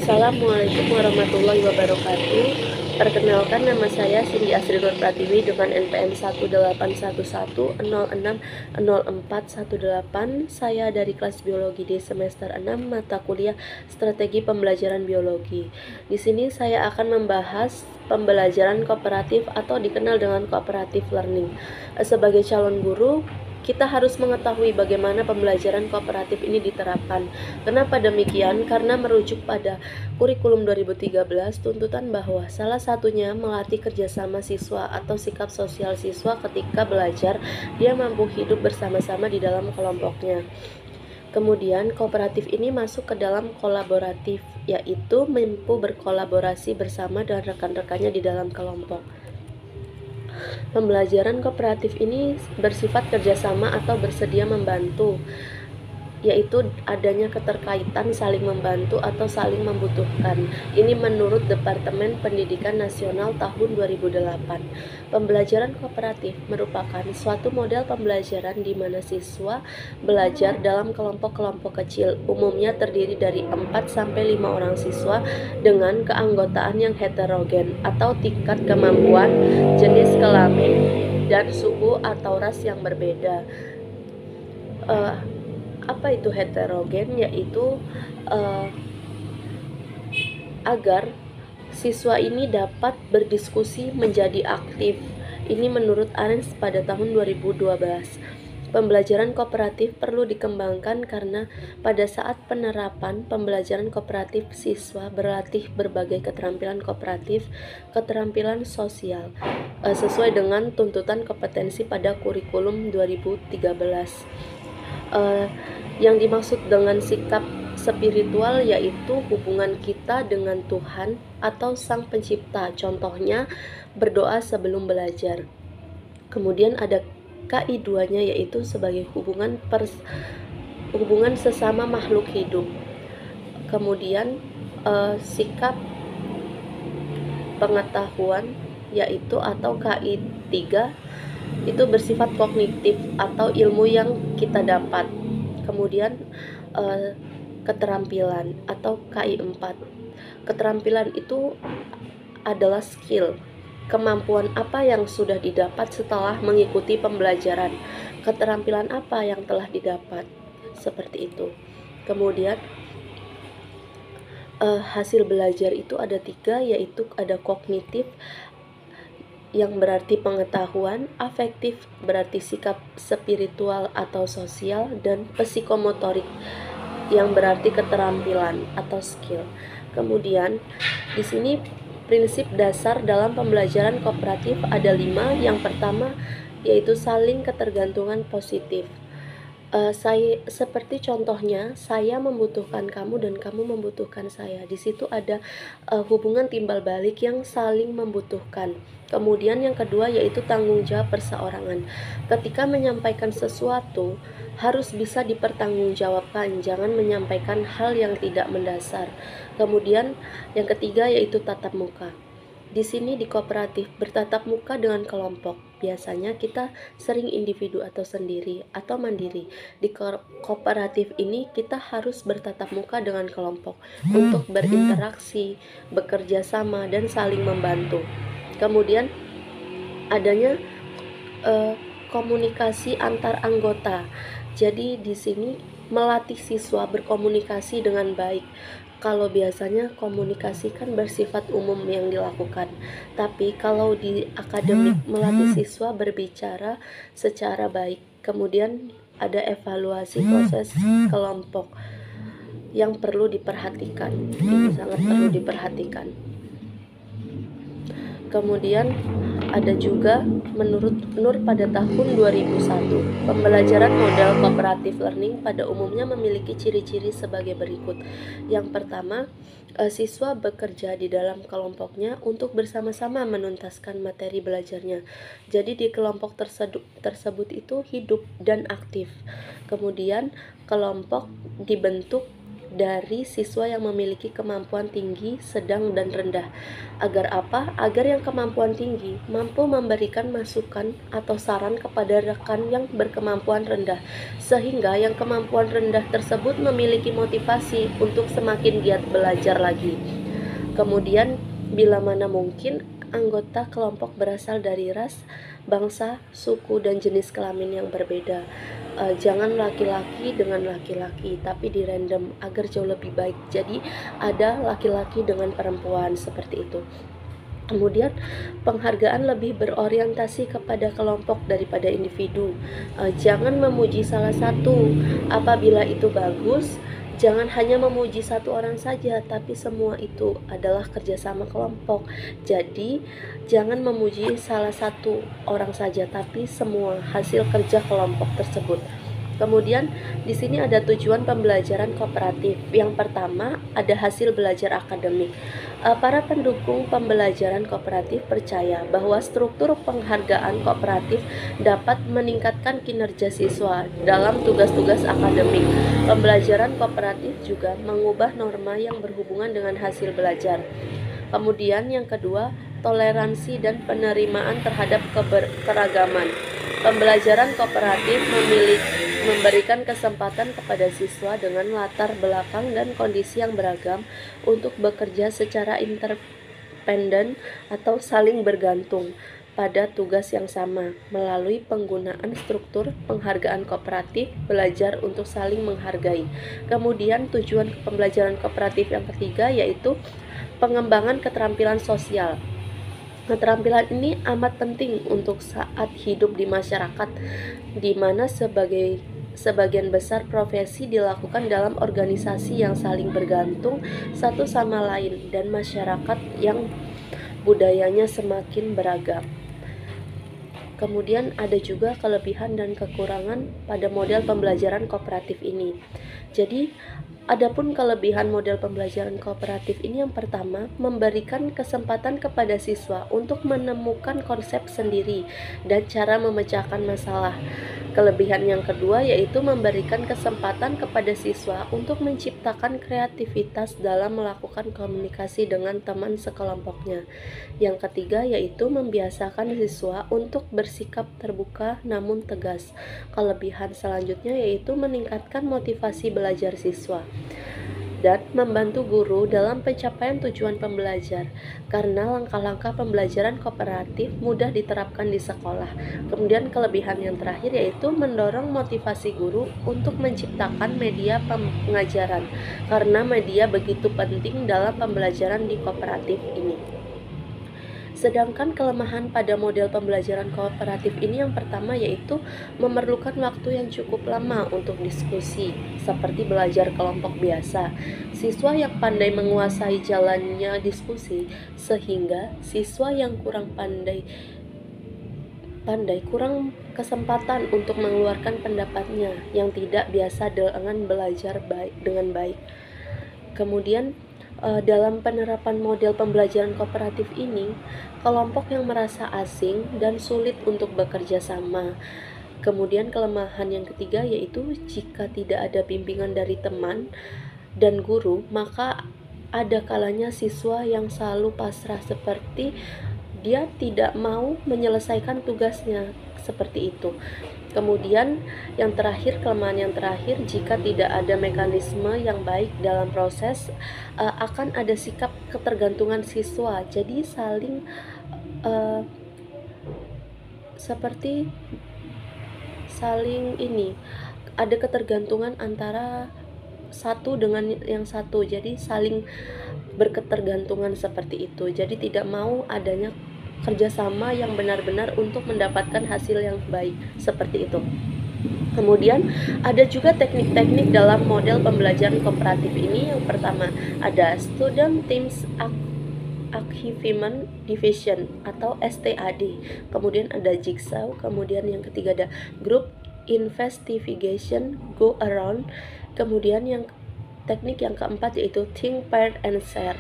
Assalamualaikum warahmatullahi wabarakatuh. Perkenalkan, nama saya Cindy Asri Nur Pratiwi dengan NPM 18111060418. Saya dari kelas biologi di semester 6 mata kuliah Strategi Pembelajaran Biologi. Di sini saya akan membahas pembelajaran kooperatif atau dikenal dengan cooperative learning. Sebagai calon guru, kita harus mengetahui bagaimana pembelajaran kooperatif ini diterapkan. Kenapa demikian? Karena merujuk pada kurikulum 2013, tuntutan bahwa salah satunya melatih kerjasama siswa atau sikap sosial siswa ketika belajar, dia mampu hidup bersama-sama di dalam kelompoknya. Kemudian kooperatif ini masuk ke dalam kolaboratif, yaitu mampu berkolaborasi bersama dengan rekan-rekannya di dalam kelompok. Pembelajaran kooperatif ini bersifat kerjasama atau bersedia membantu, yaitu adanya keterkaitan saling membantu atau saling membutuhkan. Ini menurut Departemen Pendidikan Nasional tahun 2008. Pembelajaran kooperatif merupakan suatu model pembelajaran di mana siswa belajar dalam kelompok-kelompok kecil, umumnya terdiri dari 4-5 orang siswa dengan keanggotaan yang heterogen atau tingkat kemampuan, jenis kelamin, dan suku atau ras yang berbeda. Apa itu heterogen? Yaitu agar siswa ini dapat berdiskusi menjadi aktif. Ini menurut Arens pada tahun 2012. Pembelajaran kooperatif perlu dikembangkan karena pada saat penerapan pembelajaran kooperatif, siswa berlatih berbagai keterampilan kooperatif, keterampilan sosial, sesuai dengan tuntutan kompetensi pada kurikulum 2013. Yang dimaksud dengan sikap spiritual yaitu hubungan kita dengan Tuhan atau Sang Pencipta. Contohnya berdoa sebelum belajar. Kemudian ada KI2-nya yaitu sebagai hubungan sesama makhluk hidup. Kemudian sikap pengetahuan yaitu atau KI3 itu bersifat kognitif atau ilmu yang kita dapat. Kemudian keterampilan atau KI4. Keterampilan itu adalah skill, kemampuan apa yang sudah didapat setelah mengikuti pembelajaran, keterampilan apa yang telah didapat, seperti itu. Kemudian hasil belajar itu ada 3, yaitu ada kognitif yang berarti pengetahuan, afektif berarti sikap spiritual atau sosial, dan psikomotorik yang berarti keterampilan atau skill. Kemudian di sini prinsip dasar dalam pembelajaran kooperatif ada 5. Yang pertama yaitu saling ketergantungan positif. Saya seperti contohnya, saya membutuhkan kamu dan kamu membutuhkan saya. Di situ ada hubungan timbal balik yang saling membutuhkan. Kemudian yang kedua yaitu tanggung jawab perseorangan. Ketika menyampaikan sesuatu harus bisa dipertanggungjawabkan, jangan menyampaikan hal yang tidak mendasar. Kemudian yang ketiga yaitu tatap muka. Di sini di kooperatif bertatap muka dengan kelompok. Biasanya kita sering individu atau sendiri atau mandiri. Di kooperatif ini kita harus bertatap muka dengan kelompok untuk berinteraksi, bekerja sama, dan saling membantu. Kemudian adanya komunikasi antar anggota. Jadi di sini melatih siswa berkomunikasi dengan baik. Kalau biasanya komunikasi kan bersifat umum yang dilakukan, tapi kalau di akademik melatih siswa berbicara secara baik. Kemudian ada evaluasi proses kelompok yang perlu diperhatikan. Ini sangat perlu diperhatikan. Kemudian ada juga menurut Nur pada tahun 2001, pembelajaran model cooperative learning pada umumnya memiliki ciri-ciri sebagai berikut. Yang pertama, siswa bekerja di dalam kelompoknya untuk bersama-sama menuntaskan materi belajarnya. Jadi di kelompok tersebut itu hidup dan aktif. Kemudian kelompok dibentuk dari siswa yang memiliki kemampuan tinggi, sedang, dan rendah. Agar apa? Agar yang kemampuan tinggi mampu memberikan masukan atau saran kepada rekan yang berkemampuan rendah, sehingga yang kemampuan rendah tersebut memiliki motivasi untuk semakin giat belajar lagi. Kemudian, bila mana mungkin, anggota kelompok berasal dari ras, bangsa, suku, dan jenis kelamin yang berbeda. Jangan laki-laki dengan laki-laki, tapi di random agar jauh lebih baik. Jadi ada laki-laki dengan perempuan seperti itu. Kemudian penghargaan lebih berorientasi kepada kelompok daripada individu. Jangan memuji salah satu. Apabila itu bagus, jangan hanya memuji satu orang saja, tapi semua itu adalah kerjasama kelompok. Jadi jangan memuji salah satu orang saja, tapi semua hasil kerja kelompok tersebut. Kemudian di sini ada tujuan pembelajaran kooperatif. Yang pertama ada hasil belajar akademik. Para pendukung pembelajaran kooperatif percaya bahwa struktur penghargaan kooperatif dapat meningkatkan kinerja siswa dalam tugas-tugas akademik. Pembelajaran kooperatif juga mengubah norma yang berhubungan dengan hasil belajar. Kemudian yang kedua, toleransi dan penerimaan terhadap keragaman. Pembelajaran kooperatif memberikan kesempatan kepada siswa dengan latar belakang dan kondisi yang beragam untuk bekerja secara independen atau saling bergantung pada tugas yang sama. Melalui penggunaan struktur penghargaan kooperatif, belajar untuk saling menghargai. Kemudian tujuan pembelajaran kooperatif yang ketiga yaitu pengembangan keterampilan sosial. Keterampilan ini amat penting untuk saat hidup di masyarakat, di mana sebagian besar profesi dilakukan dalam organisasi yang saling bergantung satu sama lain dan masyarakat yang budayanya semakin beragam. Kemudian ada juga kelebihan dan kekurangan pada model pembelajaran kooperatif ini. Jadi, adapun kelebihan model pembelajaran kooperatif ini yang pertama, memberikan kesempatan kepada siswa untuk menemukan konsep sendiri dan cara memecahkan masalah. Kelebihan yang kedua yaitu memberikan kesempatan kepada siswa untuk menciptakan kreativitas dalam melakukan komunikasi dengan teman sekelompoknya. Yang ketiga yaitu membiasakan siswa untuk bersikap terbuka namun tegas. Kelebihan selanjutnya yaitu meningkatkan motivasi belajar siswa dan membantu guru dalam pencapaian tujuan pembelajar karena langkah-langkah pembelajaran kooperatif mudah diterapkan di sekolah. Kemudian kelebihan yang terakhir yaitu mendorong motivasi guru untuk menciptakan media pengajaran karena media begitu penting dalam pembelajaran di kooperatif ini. Sedangkan kelemahan pada model pembelajaran kooperatif ini yang pertama yaitu memerlukan waktu yang cukup lama untuk diskusi, seperti belajar kelompok biasa. Siswa yang pandai menguasai jalannya diskusi, sehingga siswa yang kurang pandai kurang kesempatan untuk mengeluarkan pendapatnya yang tidak biasa dengan belajar dengan baik. Kemudian dalam penerapan model pembelajaran kooperatif ini, kelompok yang merasa asing dan sulit untuk bekerja sama. Kemudian kelemahan yang ketiga yaitu jika tidak ada bimbingan dari teman dan guru, maka ada kalanya siswa yang selalu pasrah seperti dia tidak mau menyelesaikan tugasnya, seperti itu. Kemudian yang terakhir, kelemahan yang terakhir, jika tidak ada mekanisme yang baik dalam proses, akan ada sikap ketergantungan siswa. Jadi saling seperti saling ada ketergantungan antara satu dengan yang satu. Jadi saling berketergantungan seperti itu. Jadi tidak mau adanya kerjasama yang benar-benar untuk mendapatkan hasil yang baik seperti itu. Kemudian ada juga teknik-teknik dalam model pembelajaran kooperatif ini. Yang pertama ada Student Teams Achievement Division atau STAD. Kemudian ada Jigsaw. Kemudian yang ketiga ada Group Investigation Go Around. Kemudian teknik yang keempat yaitu Think, Pair, and Share.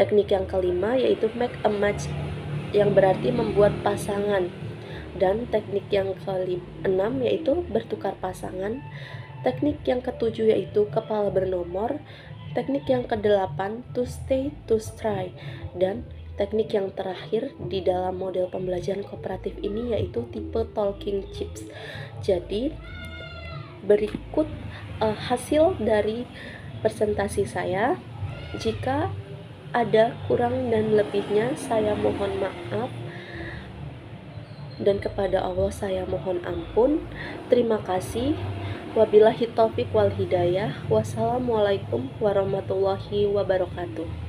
Teknik yang kelima yaitu Make a Match, yang berarti membuat pasangan. Dan teknik yang ke-6 yaitu bertukar pasangan. Teknik yang ke-7 yaitu kepala bernomor. Teknik yang kedelapan, to stay, to try. Dan teknik yang terakhir di dalam model pembelajaran kooperatif ini yaitu tipe talking chips. Jadi, berikut hasil dari presentasi saya. Jika ada kurang dan lebihnya, saya mohon maaf, dan kepada Allah saya mohon ampun. Terima kasih. Wabillahi taufiq wal hidayah. Wassalamualaikum warahmatullahi wabarakatuh.